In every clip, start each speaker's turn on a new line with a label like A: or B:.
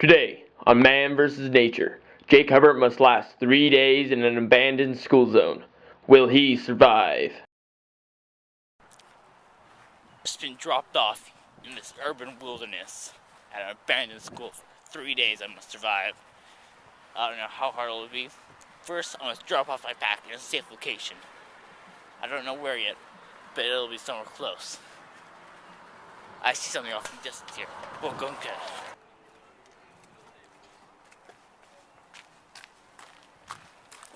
A: Today, on Man vs. Nature, Jake Hubbert must last 3 days in an abandoned school zone. Will he survive?
B: Just been dropped off in this urban wilderness at an abandoned school for 3 days. I must survive. I don't know how hard it will be. First, I must drop off my pack in a safe location. I don't know where yet, but it'll be somewhere close. I see something off in the distance here. We'll go and get it.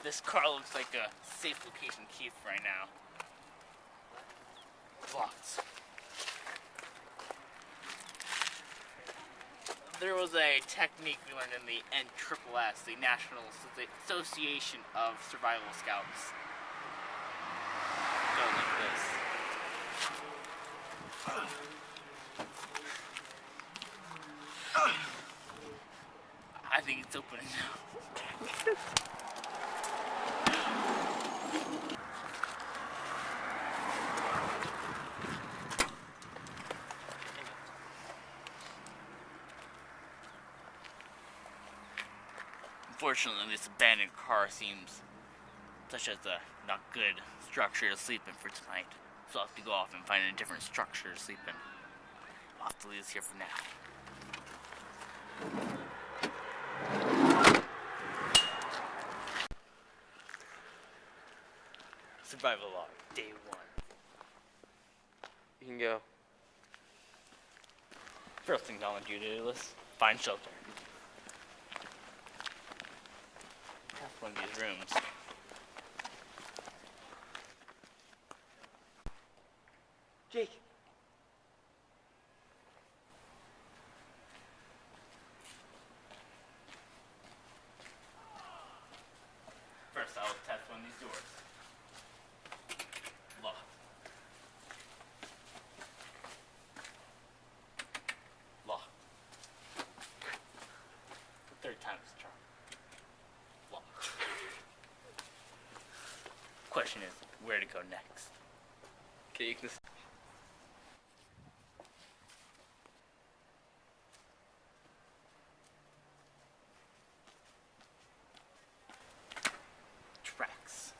B: This car looks like a safe location key for right now. Locked. There was a technique we learned in the NSSS, the National Association of Survival Scouts. Go like this. I think it's opening now. Unfortunately, this abandoned car seems such as a not good structure to sleep in for tonight. So I'll have to go off and find a different structure to sleep in. I'll have to leave this here for now. Survival log, day 1.
A: You can go.
B: First thing on the do list, find shelter. That's one of these rooms. Jake! First I will test one of these doors. Locked. Locked. The third time's the charm. Locked. Question is, where to go next?
A: Okay, you can.
B: Tracks.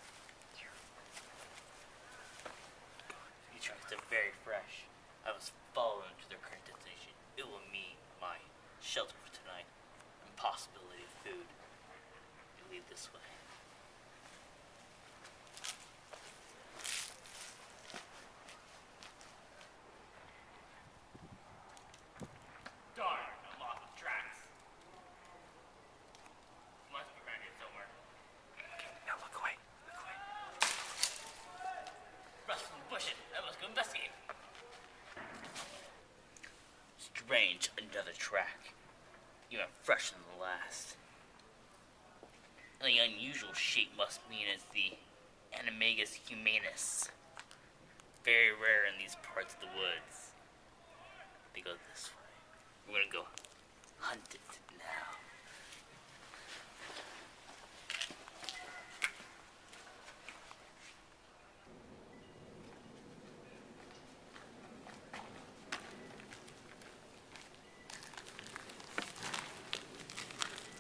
B: These tracks are very fresh. I was following to their current destination. It will mean my shelter for tonight and possibility of food. We leave this way. Darn, I'm lost with tracks. Must be around here somewhere.
A: Now look away. Look away.
B: Rustling bushes. I must go investigate. Strange, another track. Even fresher than the last. And the unusual shape must mean it's the Animagus humanus. Very rare in these parts of the woods. They go this way. We're gonna go hunt it now.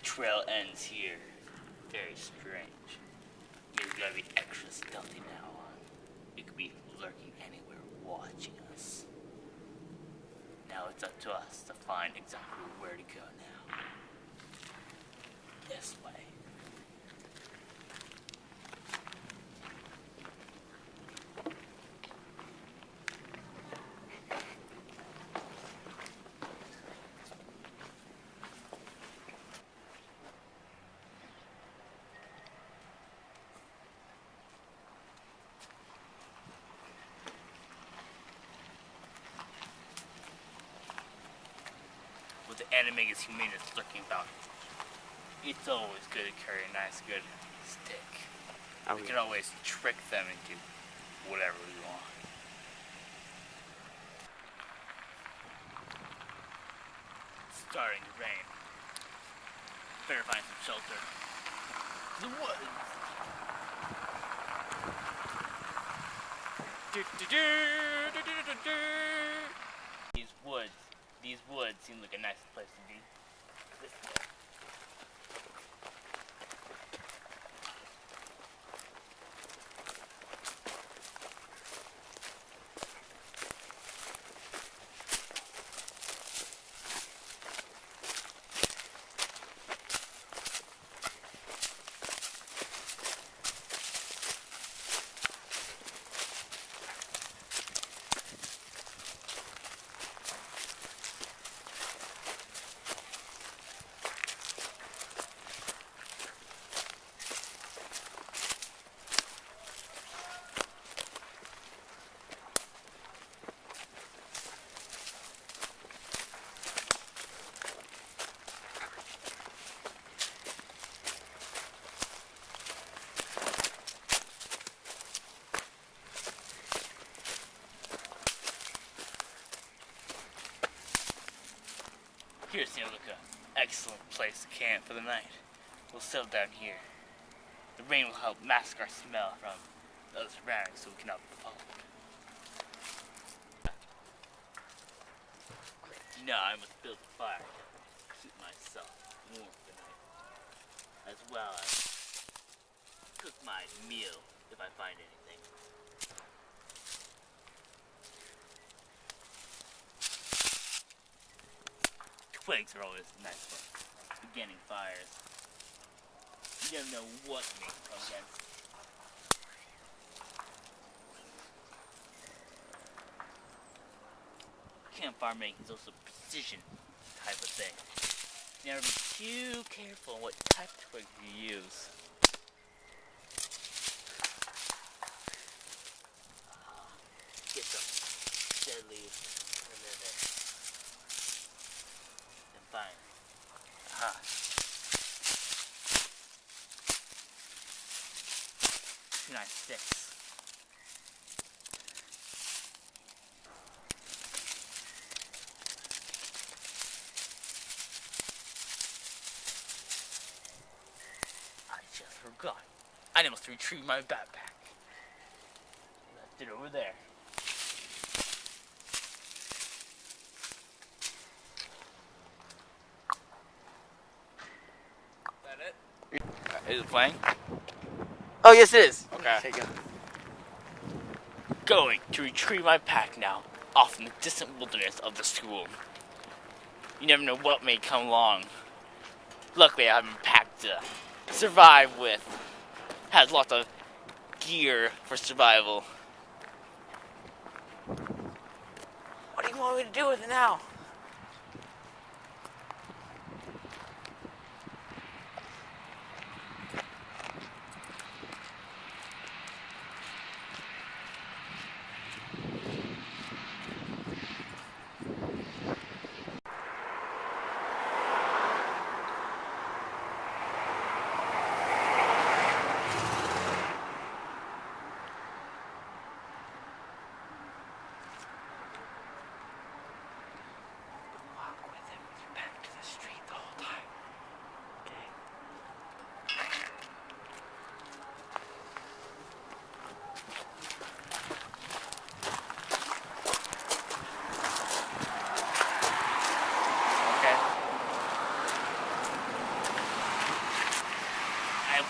B: Trail ends here. Very strange. Means we gotta be extra stealthy now. It could be lurking anywhere, watching us. Now it's up to us to find exactly where to go now. This way. With the Animagus humanus lurking about, it's always good to carry a nice good stick. We can always trick them into whatever we want. It's starting to rain. Better find some shelter. The woods! These woods seem like a nice place to be. This Here seems like an excellent place to camp for the night. We'll settle down here. The rain will help mask our smell from the other surroundings so we cannot be followed. Now I must build a fire to keep myself warm for the night, as well as cook my meal if I find anything. Twigs are always nice for beginning fires. You never know what may come against. Campfire making is also a precision type of thing. Never be too careful on what type of twig you use. Get some dead leaves and then fine. Two nice sticks. I just forgot. I must retrieve my backpack. Left it over there. Is it playing? Oh, yes it is. Okay. There you go. Going to retrieve my pack now, off in the distant wilderness of the school. You never know what may come along. Luckily I have a pack to survive with. Has lots of gear for survival. What do you want me to do with it now?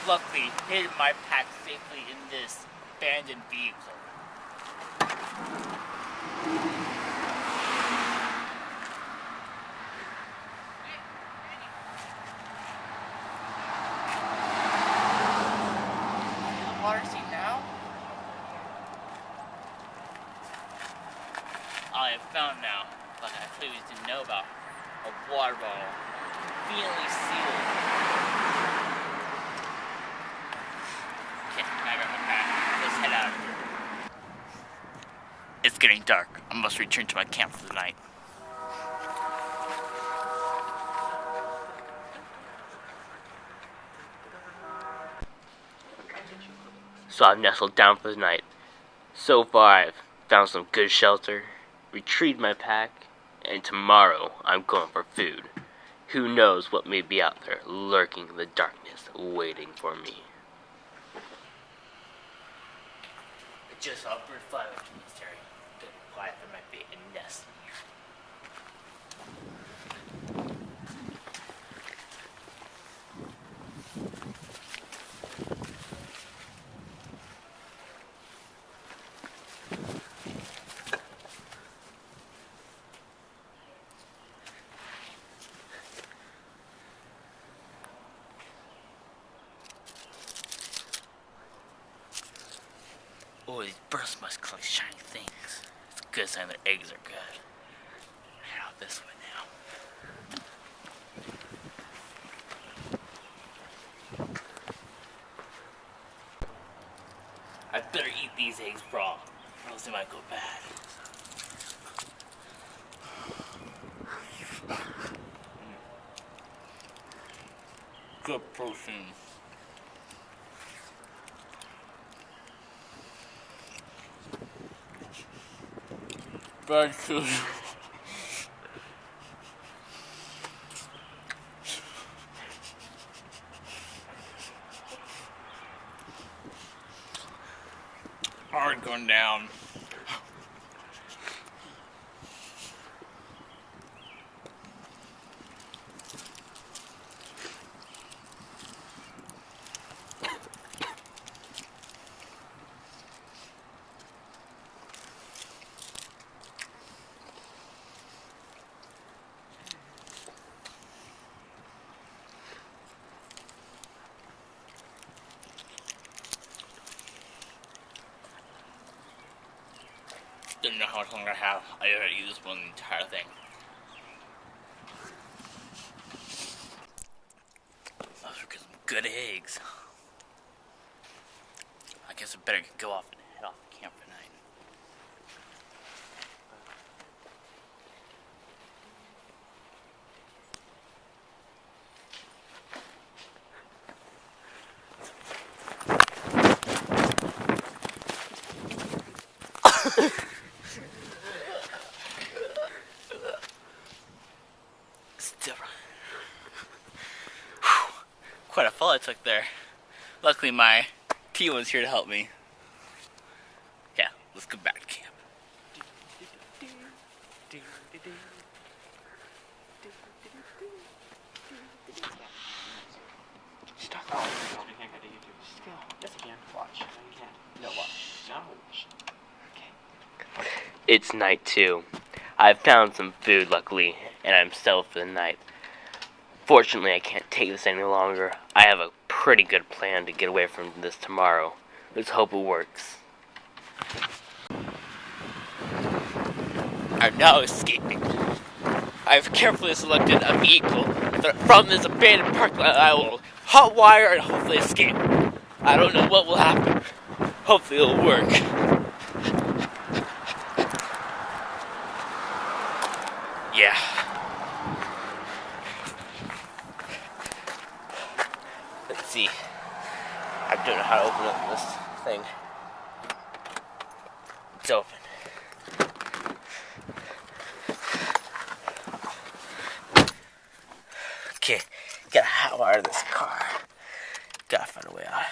B: Luckily, hid my pack safely in this abandoned vehicle. The water seat now? I have found now, but I previously didn't know about, a water bottle, conveniently sealed. Let's head out of here. It's getting dark. I must return to my camp for the night. So I've nestled down for the night. So far I've found some good shelter, retrieved my pack, and tomorrow I'm going for food. Who knows what may be out there lurking in the darkness waiting for me. Just saw a bird fly over to this area. Gotta be quiet, there might be a nest Oh, these birds must collect shiny things. It's a good sign their eggs are good. Head out this way now. I better eat these eggs raw, or else they might go bad. Good protein. Bad food. hard going down. Don't know how much longer I have. I gotta eat this one entire thing. Those are some good eggs. I guess I better go off and head off camp for night. Still, quite a fall I took there. Luckily, my T was here to help me. Yeah, let's go back to camp.
C: Stop. Oh, you can't go to YouTube. Just go. Yes, I can. Watch. No, you can't. No, watch. No. Okay.
D: It's night 2. I've found some food, luckily, and I'm settled for the night. Fortunately, I can't take this any longer. I have a pretty good plan to get away from this tomorrow. Let's hope it works.
B: I'm now escaping. I've carefully selected a vehicle from this abandoned parking lot. I will hotwire and hopefully escape. I don't know what will happen. Hopefully it'll work. Yeah. Let's see. I don't know how to open up this thing. It's open. Okay, gotta hotwire this car. Gotta find a way out.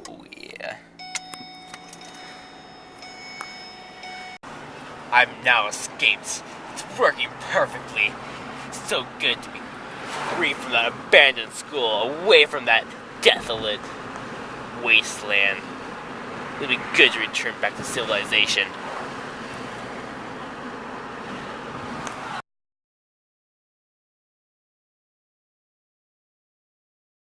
B: Oh yeah. I'm now escaped. It's working perfectly. It's so good to be free from that abandoned school, away from that desolate wasteland. It'll be good to return back to civilization.